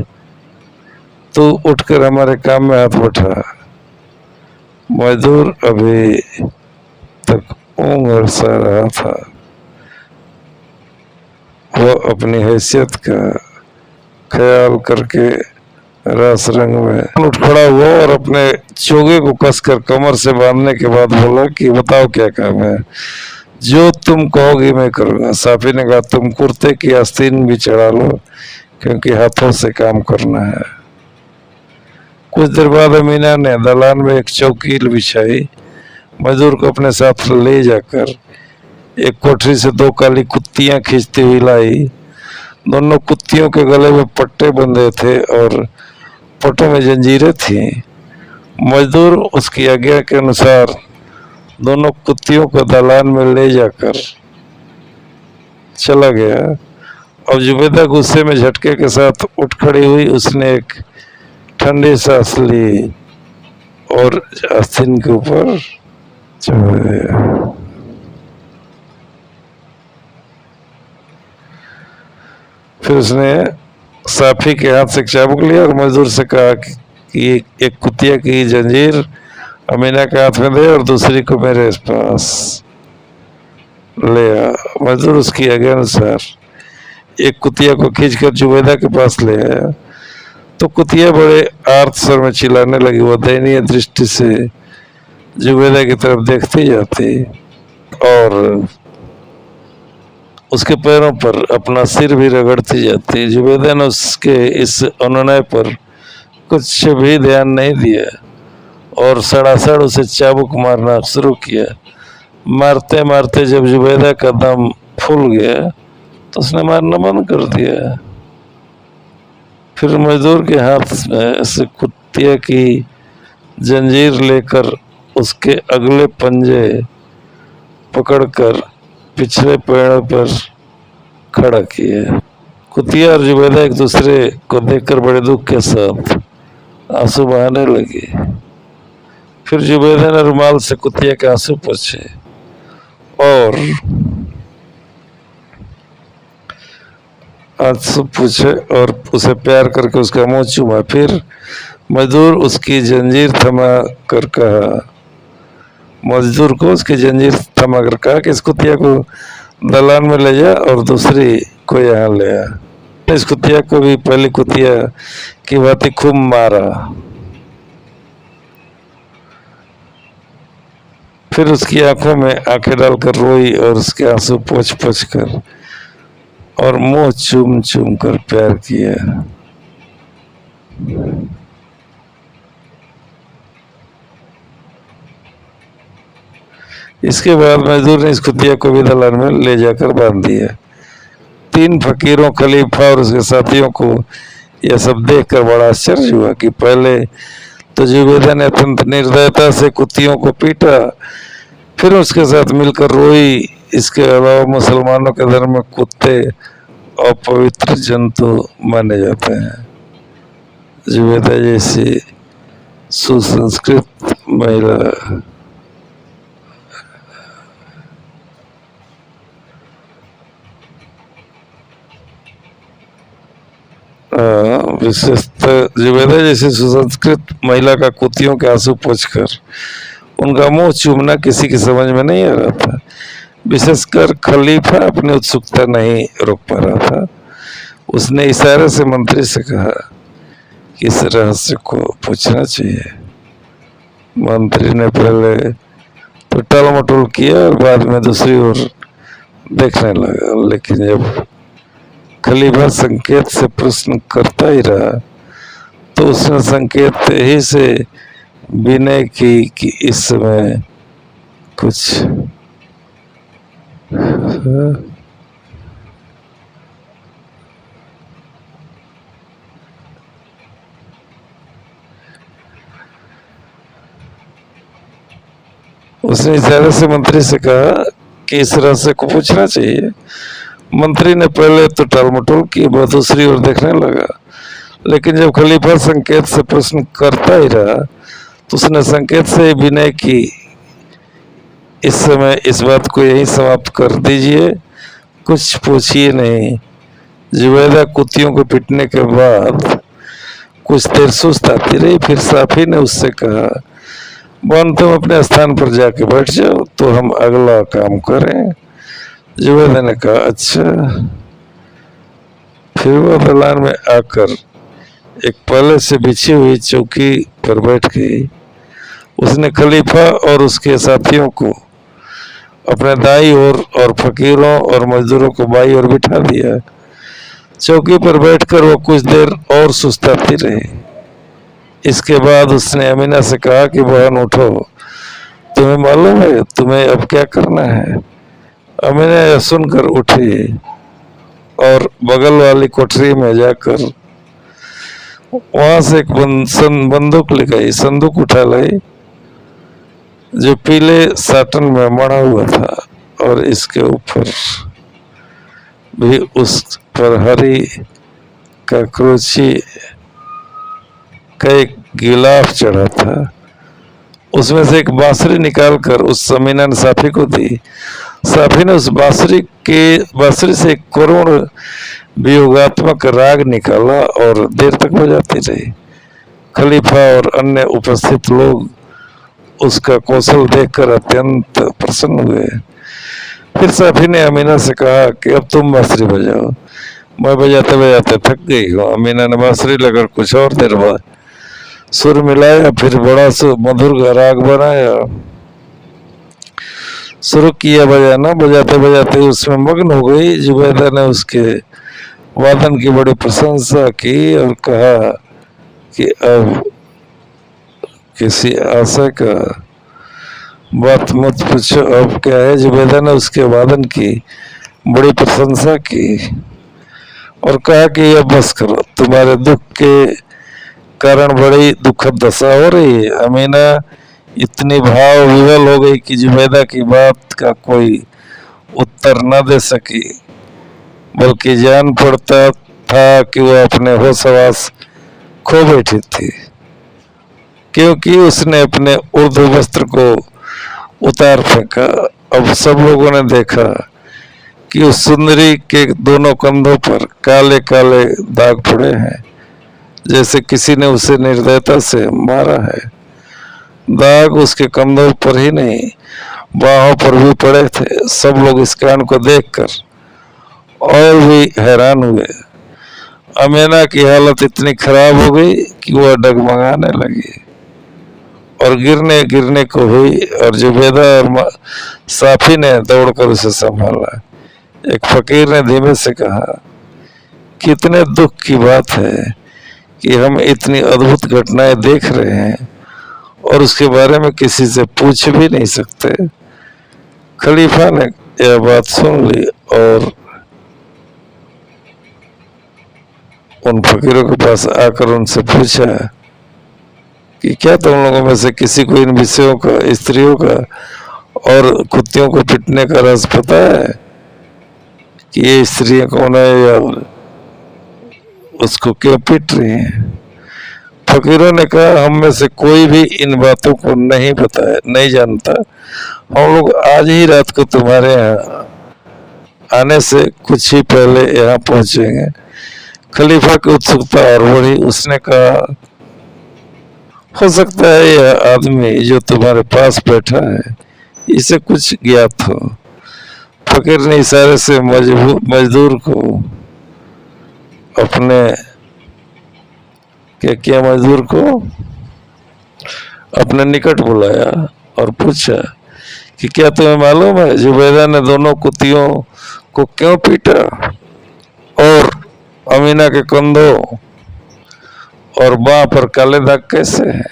तू उठकर हमारे काम में हाथ बैठा। मजदूर अभी तक ऊँग सा रहा था। वह अपनी हैसियत का ख्याल करके रस रंग में उठ खड़ा हुआ और अपने चोगे को कसकर कमर से बांधने के बाद बोला कि बताओ क्या काम है। जो तुम कहोगी मैं करूँगा। साफी ने कहा, तुम कुर्ते की आस्तीन भी चढ़ा लो क्योंकि हाथों से काम करना है। कुछ देर बाद अमीना ने दलान में एक चौकी बिछाई। मजदूर को अपने साथ ले जाकर एक कोठरी से 2 काली कुत्तियां खींचती हुई लाई। दोनों कुत्तियों के गले में पट्टे बंधे थे और पट्टों में जंजीरें थीं। मजदूर उसकी आज्ञा के अनुसार दोनों कुत्तियों को दलान में ले जाकर चला गया। अब जुबैदा गुस्से में झटके के साथ उठ खड़ी हुई। उसने एक ठंडी सांस ली और आस्तीन के ऊपर चढ़ गया। फिर उसने साफी के हाथ से चाबुक लिया और मजदूर से कहा कि एक कुतिया की जंजीर अमीना के हाथ में दे और दूसरी को मेरे पास ले आ। मजदूर उसकी आज्ञा अनुसार एक कुतिया को खींचकर जुबैदा के पास ले आया तो कुतिया बड़े आर्त स्वर में चिल्लाने लगी। वह दयनीय दृष्टि से जुबैदा की तरफ देखती जाती और उसके पैरों पर अपना सिर भी रगड़ती जाती। जुबैदा ने उसके इस अनुनय पर कुछ भी ध्यान नहीं दिया और सड़ासड़ उसे चाबुक मारना शुरू किया। मारते मारते जब जुबैदा का दम फूल गया तो उसने मारना बंद कर दिया। फिर मजदूर के हाथ में से कुत्तिया की जंजीर लेकर उसके अगले पंजे पकड़कर पिछले पेड़ पर खड़ा किया। कुतिया और जुबैदा एक दूसरे को देखकर बड़े दुख के साथ आंसू बहाने लगे। फिर जुबैदा ने रुमाल से कुतिया के आंसू पोंछे और उसे प्यार करके उसका मुंह चूमा। फिर मजदूर उसकी जंजीर थमा कर कहा कि इस कुतिया को दलान में ले जा और दूसरी को यहाँ ले आ। इस कुतिया को भी पहली कुतिया की भांति खूब मारा। फिर उसकी आंखों में आंखें डालकर रोई और उसके आंसू पोंछ पोंछ कर और मुंह चूम चूम कर प्यार किया। इसके बाद मजदूर ने इस कुतिया को भी दलान में ले जाकर बांध दिया। 3 फकीरों, खलीफा और उसके साथियों को यह सब देखकर बड़ा आश्चर्य हुआ कि पहले तो जुबैदा ने अत्यंत निर्दयता से कुत्तियों को पीटा, फिर उसके साथ मिलकर रोई। इसके अलावा मुसलमानों के धर्म में कुत्ते अपवित्र जंतु माने जाते हैं। जुबैदा जैसी सुसंस्कृत महिला विशेषतः जुबैदा जैसी सुसंस्कृत महिला का कुत्तियों के आंसू पोंछकर उनका मुंह चूमना किसी की समझ में नहीं आ रहा था। विशेषकर खलीफा अपनी उत्सुकता नहीं रोक पा रहा था। उसने इशारे से मंत्री से कहा कि इस रहस्य को पूछना चाहिए। मंत्री ने पहले तो टल मटोल किया और बाद में दूसरी ओर देखने लगा, लेकिन जब खलीफा संकेत से प्रश्न करता ही रहा तो उसने संकेत ही से विनय की कि इस समय कुछ उसने इशारे से मंत्री से कहा कि इस रहस्य को पूछना चाहिए। मंत्री ने पहले तो टालमटोल की, वह दूसरी ओर देखने लगा, लेकिन जब खलीफा संकेत से प्रश्न करता ही रहा तो उसने संकेत से विनय की इस समय इस बात को यही समाप्त कर दीजिए, कुछ पूछिए नहीं। जुबैदा कुत्तियों को पीटने के बाद कुछ देर सुस्त आती रही, फिर साफी ने उससे कहा, बन तुम अपने स्थान पर जाके बैठ जाओ तो हम अगला काम करें। जुबैदा ने कहा अच्छा। फिर वह दलान में आकर एक पहले से बिछी हुई चौकी पर बैठ गई। उसने खलीफा और उसके साथियों को अपने दाई ओर और फकीरों और मजदूरों को बाई ओर बिठा दिया। चौकी पर बैठकर वो कुछ देर और सुस्ताती रही। इसके बाद उसने अमीना से कहा कि बहन उठो, तुम्हें मालूम है तुम्हें अब क्या करना है। अमीना यह सुनकर उठी और बगल वाली कोठरी में जाकर वहां से एक बंदूक ले गई, संदूक उठा लाई जो पीले साटन में मढ़ा हुआ था और इसके ऊपर भी उस पर हरी काकरोची का एक गिलाफ चढ़ा था। उसमें से एक बांसुरी निकालकर उस अमीना ने साफी को दी। साफी ने उस बांसुरी से एक करुण वियोगात्मक राग निकाला और देर तक बजाती रही। खलीफा और अन्य उपस्थित लोग उसका कौशल देखकर अत्यंत प्रसन्न हुए। फिर साफी ने अमीना से कहा कि अब तुम बांसुरी बजाओ, मैं बजाते बजाते थक गई हूँ। अमीना ने बांसुरी लेकर कुछ और देर बाद सुर मिलाया, फिर बड़ा मधुर राग बनाया, शुरू किया बजाना। बजाते बजाते उसमें मग्न हो गई। जुबैदा ने उसके वादन की बड़ी प्रशंसा की और कहा कि अब किसी आशा का बात मत पूछो, अब क्या है। जुबैदा ने उसके वादन की बड़ी प्रशंसा की और कहा कि अब बस करो, तुम्हारे दुख के कारण बड़ी दुखद दशा हो रही है। अमीना इतनी भाव विवल हो गई कि जुबैदा की बात का कोई उत्तर न दे सकी, बल्कि जान पड़ता था कि वह अपने होश हवास खो बैठी थी, क्योंकि उसने अपने उर्दू वस्त्र को उतार फेंका। अब सब लोगों ने देखा कि उस सुंदरी के दोनों कंधों पर काले काले दाग पड़े हैं, जैसे किसी ने उसे निर्दयता से मारा है। दाग उसके कंधों पर ही नहीं, बाहों पर भी पड़े थे। सब लोग इस कांड को देखकर और भी हैरान हुए। अमीना की हालत इतनी खराब हो गई कि वह डगमगाने लगी और गिरने गिरने को हुई और जुबैदा और साफी ने दौड़कर उसे संभाला। एक फकीर ने धीमे से कहा, कितने दुख की बात है कि हम इतनी अद्भुत घटनाएं देख रहे हैं और उसके बारे में किसी से पूछ भी नहीं सकते। खलीफा ने यह बात सुन ली और उन फकीरों के पास आकर उनसे पूछा कि क्या तुम लोगों में से किसी को इन विषयों का, स्त्रियों का और कुत्तियों को पीटने का राज पता है कि ये स्त्रियां कौन है या उसको क्यों पीट रही हैं। फकीरों ने कहा, हम में से कोई भी इन बातों को नहीं पता है, नहीं जानता। हम लोग आज ही रात को तुम्हारे यहाँ आने से कुछ ही पहले यहाँ पहुंचेंगे। खलीफा की उत्सुकता और बढ़ी। उसने कहा, हो सकता है यह आदमी जो तुम्हारे पास बैठा है इसे कुछ ज्ञात हो। फकीर ने इशारे से मजदूर को अपने क्या किया, मजदूर को अपने निकट बुलाया और पूछा कि क्या तुम्हें मालूम है जुबैदा ने दोनों कुत्तियों को क्यों पीटा और अमीना के कंधों और बाह पर काले दाग कैसे हैं।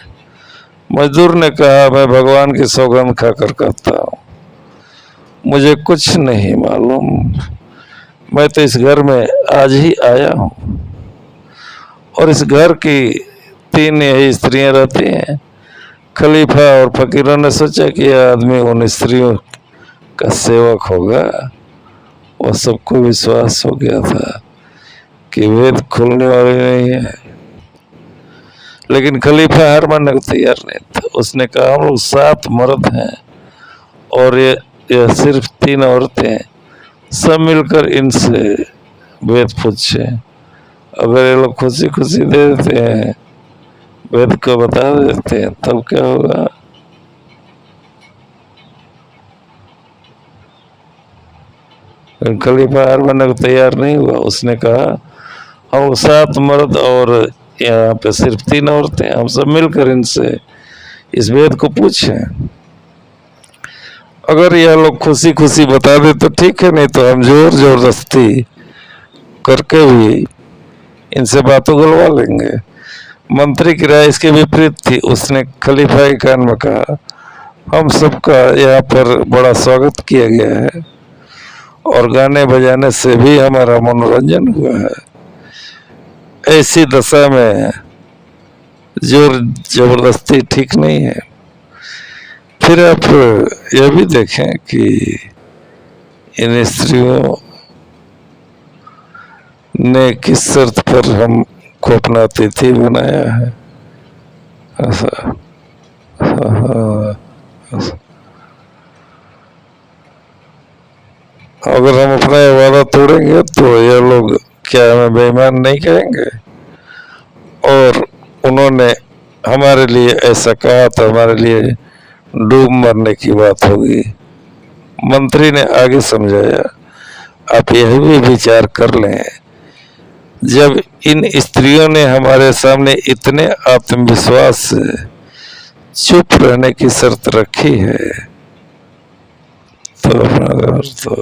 मजदूर ने कहा, मैं भगवान की सौगंध खाकर कहता हूँ, मुझे कुछ नहीं मालूम। मैं तो इस घर में आज ही आया हूँ और इस घर की 3 यही स्त्रियां रहती हैं। खलीफा और फकीरों ने सोचा कि यह आदमी उन स्त्रियों का सेवक होगा। वह सबको विश्वास हो गया था कि वेद खुलने वाले नहीं है, लेकिन खलीफा हार मानने को तैयार नहीं था। उसने कहा, हम लोग 7 मर्द हैं और ये सिर्फ 3 औरतें हैं, सब मिलकर इनसे वेद पूछे। अगर ये लोग खुशी खुशी दे देते हैं, वेद को बता देते हैं, तब क्या होगा? खलीफा हार मानने को तैयार नहीं हुआ। उसने कहा, हम 7 मर्द और यहाँ पे सिर्फ 3 औरतें, हम सब मिलकर इनसे इस वेद को पूछें। अगर यह लोग खुशी खुशी बता दे तो ठीक है, नहीं तो हम जोर जबरदस्ती करके भी इनसे बातों गलवा लेंगे। मंत्री की राय इसके विपरीत थी। उसने खलीफा के कान में कहा, हम सबका यहाँ पर बड़ा स्वागत किया गया है और गाने बजाने से भी हमारा मनोरंजन हुआ है। ऐसी दशा में जोर जबरदस्ती ठीक नहीं है। फिर आप यह भी देखें कि इन स्त्रियों ने किस शर्त पर हमको अपना अतिथि बनाया है। अगर हम अपना वादा तोड़ेंगे तो ये लोग क्या हमें बेईमान नहीं कहेंगे? और उन्होंने हमारे लिए ऐसा कहा तो हमारे लिए डूब मरने की बात होगी। मंत्री ने आगे समझाया, आप यह भी विचार कर लें, जब इन स्त्रियों ने हमारे सामने इतने आत्मविश्वास से चुप रहने की शर्त रखी है तो अपना घर तो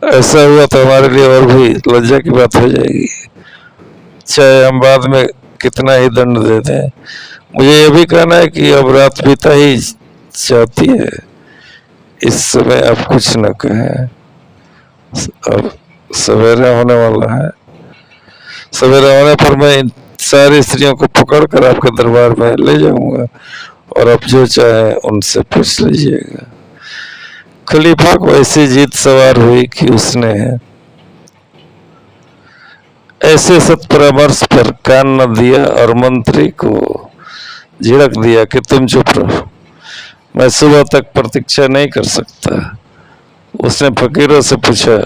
ऐसा हुआ तो हमारे लिए और भी लज्जा की बात हो जाएगी, चाहे हम बाद में कितना ही दंड दे दें। मुझे यह भी कहना है कि अब रात बीता ही चाहती है, इस समय आप कुछ न कहें, अब सवेरा होने वाला है। सवेरा होने पर मैं इन सारी स्त्रियों को पकड़कर आपके दरबार में ले जाऊंगा और आप जो चाहे उनसे पूछ लीजिएगा। खलीफा को ऐसी जीत सवार हुई कि उसने ऐसे सत्परामर्श पर कान न दिया और मंत्री को झिड़क दिया कि तुम चुप रहो, मैं सुबह तक प्रतीक्षा नहीं कर सकता। उसने फकीरों से पूछा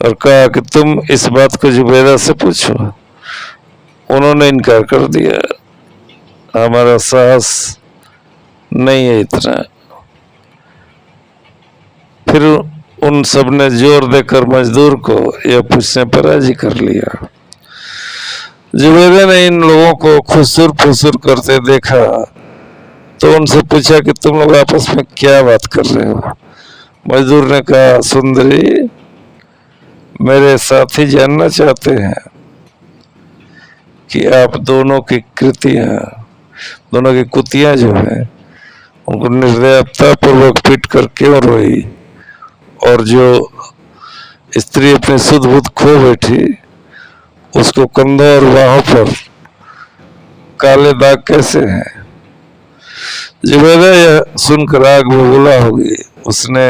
और कहा कि तुम इस बात को जुबैदा से पूछो। उन्होंने इनकार कर दिया, हमारा साहस नहीं है इतना। फिर उन सब ने जोर देकर मजदूर को यह पूछने पर राजी कर लिया। जुबैदा ने इन लोगों को खुसुर फुसुर करते देखा तो उनसे पूछा कि तुम लोग आपस में क्या बात कर रहे हो? मजदूर ने कहा, सुंदरी, मेरे साथी जानना चाहते हैं कि आप दोनों की कृतियां, दोनों की कुतियां जो है, उनको निर्दयता पूर्वक पीट कर क्यों रोई, और जो स्त्री अपनी सुध बुध खो बैठी उसको कंधों और बाहों पर काले दाग कैसे हैं? जुबैदा यह सुनकर आग बबूला हो गई। उसने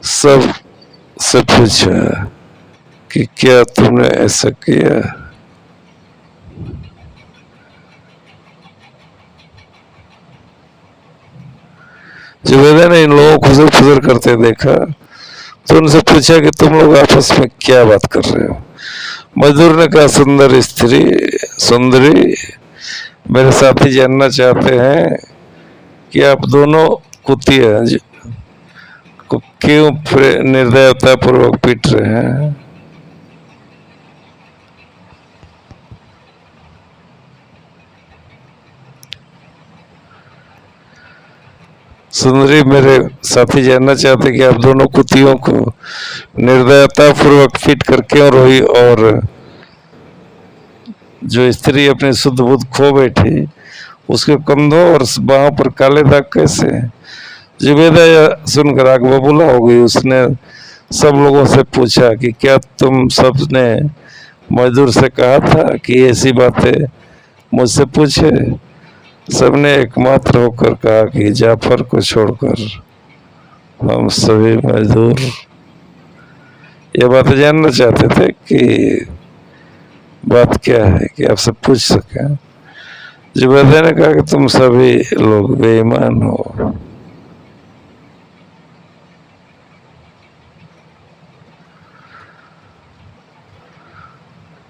सब से पूछा कि क्या तुमने ऐसा किया? जुबैदा ने इन लोगों को खुसर फुसर करते देखा तो उनसे पूछा कि तुम लोग आपस में क्या बात कर रहे हो? मजदूर ने कहा, सुंदरी, मेरे साथी जानना चाहते हैं कि आप दोनों कुतियां को क्यों निर्दयता पूर्वक पीट रहे हैं? सुंदरी, मेरे साथी जानना चाहते कि आप दोनों कुतियों को निर्दयता पूर्वक पीट कर क्यों रोई और जो स्त्री अपनी शुद्ध बुद्ध खो बैठी, उसके कंधों और बाहों पर काले दाग कैसे? जुबैदा सुनकर आग बबूला हो गई। उसने सब लोगों से पूछा कि क्या तुम सब ने मजदूर से कहा था कि ऐसी बातें मुझसे पूछे? सबने एकमात्र होकर कहा कि जाफर को छोड़कर हम सभी मजदूर ये बात जानना चाहते थे कि बात क्या है, कि आपसे पूछ सके। जुबैदा ने कहा कि तुम सभी लोग बेईमान हो।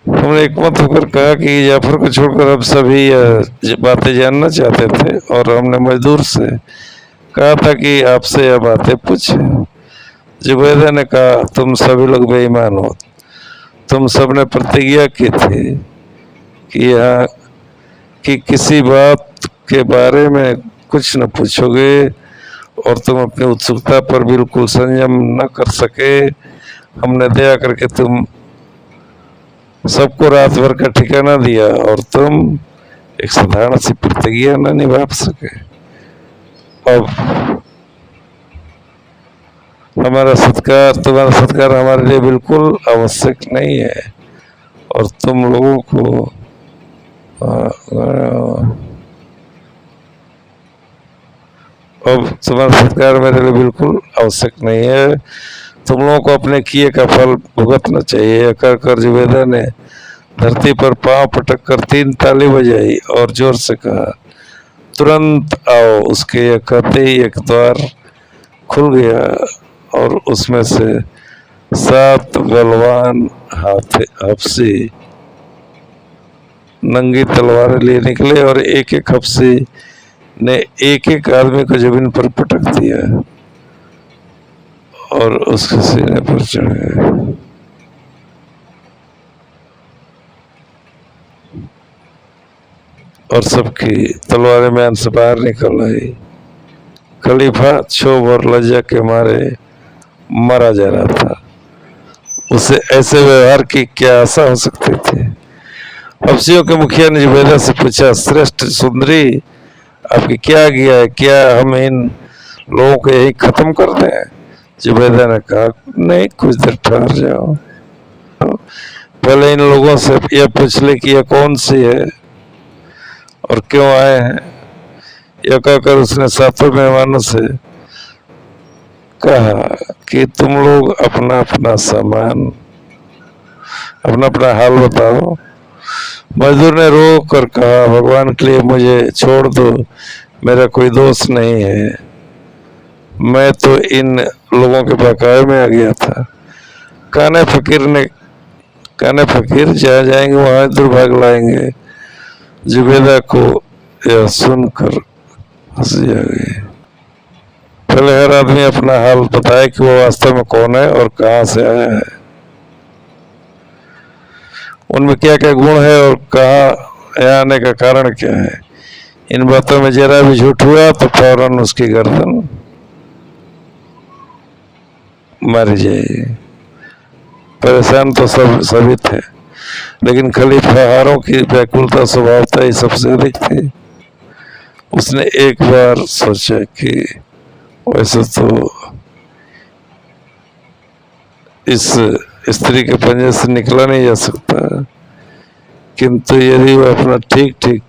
हमने एकमत होकर कहा कि जाफर को छोड़कर अब सभी यह बातें जानना चाहते थे और हमने मजदूर से कहा था कि आपसे यह बातें पूछे। जुबैदा ने कहा तुम सभी लोग बेईमान हो। तुम सब ने प्रतिज्ञा की थी कि यहाँ कि किसी बात के बारे में कुछ न पूछोगे और तुम अपनी उत्सुकता पर बिल्कुल संयम न कर सके। हमने दया करके तुम सबको रात भर का ठिकाना दिया और तुम एक साधारण सी प्रतिज्ञा न निभा सके। अब तुम्हारा सत्कार हमारे लिए बिल्कुल आवश्यक नहीं है और तुम लोगों को अब तुम्हारा सत्कार मेरे लिए बिल्कुल आवश्यक नहीं है। तुम लोगों को अपने किए का फल भुगतना चाहिए। कर जुबैदा ने धरती पर पांव पटक कर 3 ताली बजाई और जोर से कहा तुरंत आओ। उसके यह कहते ही एक द्वार खुल गया और उसमें से 7 बलवान हफ्सी नंगी तलवारें लिए निकले और एक एक हफ्सी ने एक एक आदमी को जमीन पर पटक दिया और उसके सीने पर चढ़ गए। और सबकी तलवारें म्यान से बाहर निकल आई। खलीफा क्षोभ और लज्जा के मारे मारा जा रहा था। उसे ऐसे व्यवहार की क्या आशा हो सकती थी? हफ्सियों के मुखिया ने जुबैदा से पूछा श्रेष्ठ सुंदरी, आपकी क्या आज्ञा है? क्या हम इन लोगों को यही खत्म कर दें? जुबैदा ने कहा नहीं, कुछ देर ठहर जाओ। पहले इन लोगों से यह पूछ ले कि यह कौन सी है और क्यों आए हैं। यह कहकर उसने 7 मेहमानों से कहा कि तुम लोग अपना अपना सामान अपना अपना हाल बताओ। मजदूर ने रो कर कहा भगवान के लिए मुझे छोड़ दो, मेरा कोई दोस्त नहीं है। मैं तो इन लोगों के बकाये में आ गया था। काने फकीर जहाँ जाएंगे वहां दुर्भाग्य लाएंगे। जुबैदा को यह सुनकर हंसी आ गई। पहले हर आदमी अपना हाल बताए कि वो वास्तव में कौन है और कहाँ से आया है, उनमें क्या क्या गुण है और कहाँ यहाँ आने का कारण क्या है। इन बातों में जरा भी झूठ हुआ तो फौरन उसकी गर्दन मारी जाएगी। परेशान तो सभी थे, लेकिन खलीफाहारों की व्याकुलता स्वभावता ही सबसे अधिक थी। उसने एक बार सोचा कि वैसे तो इस स्त्री के पंजे से निकला नहीं जा सकता, किंतु यदि वह अपना ठीक ठीक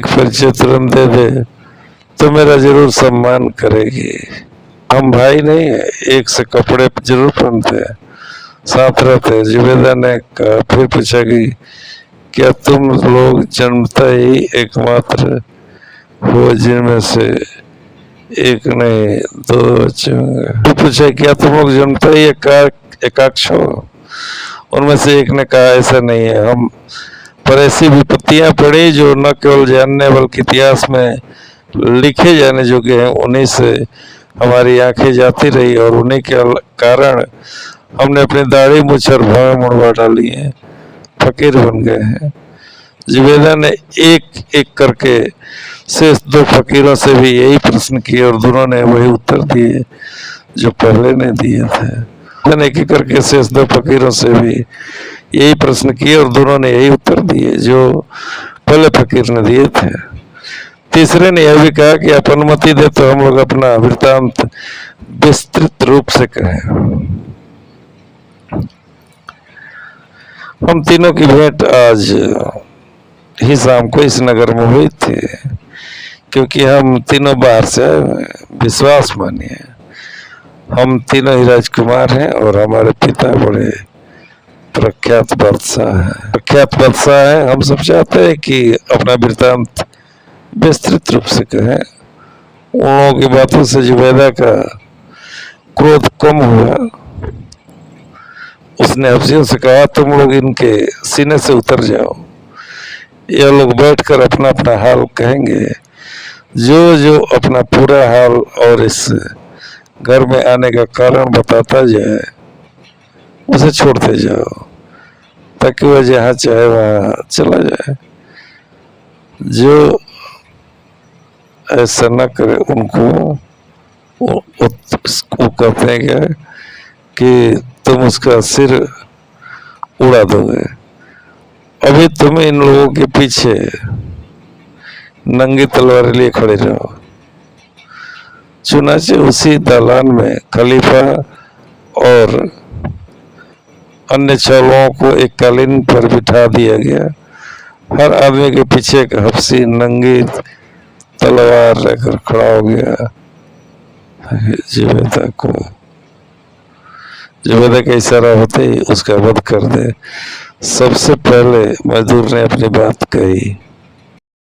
परिचय तुरंत दे दे तो मेरा जरूर सम्मान करेगी। हम भाई नहीं है, एक से कपड़े जरूर पहनते हैं, साथ रहते हैं। जुबैदा ने कहा, फिर पूछा कि क्या तुम लोग जन्मता ही एकमात्र हो जिनमें से एक नहीं 2 बच्चे होंगे? फिर पूछा क्या तुम लोग जन्मता ही एकाक्ष हो? उनमें से एक ने कहा ऐसा नहीं है, हम पर ऐसी विपत्तियां पड़ी जो न केवल जानने बल्कि इतिहास में लिखे जाने योग्य हैं। उन्हीं से हमारी आंखें जाती रही और उन्हीं के कारण हमने अपनी दाढ़ी मूछ और भवें मुड़वा डाली हैं, फकीर बन गए हैं। जुबैदा ने एक एक करके शेष 2 फकीरों से भी यही प्रश्न किए और दोनों ने वही उत्तर दिए। जो पहले ने दिए थे। एक एक करके शेष 2 फकीरों से भी यही प्रश्न किए और दोनों ने यही उत्तर दिए जो पहले फकीर ने दिए थे। तीसरे ने यह भी कहा कि आप अनुमति दे तो हम लोग अपना वृत्तांत विस्तृत रूप से कहें। हम तीनों की भेंट आज ही शाम को इस नगर में हुई थी, क्योंकि हम तीनों बाहर से आए हुए हैं। विश्वास मानिए, हम तीनों ही राजकुमार हैं और हमारे पिता बड़े प्रख्यात बादशाह हैं। हम सब चाहते हैं कि अपना वृत्तांत विस्तृत रूप से कहें। उन लोगों की बातों से जुबैदा का क्रोध कम हुआ। उसने हफ्सियों से कहा, तुम लोग इनके सीने से उतर जाओ। यह लोग बैठकर अपना अपना हाल कहेंगे। जो जो अपना पूरा हाल और इस घर में आने का कारण बताता जाए उसे छोड़ते जाओ, ताकि वह जहाँ चाहे वहाँ चला जाए। जो ऐसा न करे उनको वो कहते हैं क्या कि तुम उसका सिर उड़ा दोगे। अभी तुम इन लोगों के पीछे नंगी तलवार लिए खड़े रहो। चुनाचे उसी दालान में खलीफा और अन्य 6 लोगों को एक कालीन पर बिठा दिया गया। हर आदमी के पीछे एक हफ्सी नंगी तलवार लेकर खड़ा हो गया। जुबैदा का इशारा होते ही उसका वध कर दे। सबसे पहले मजदूर ने अपनी बात कही।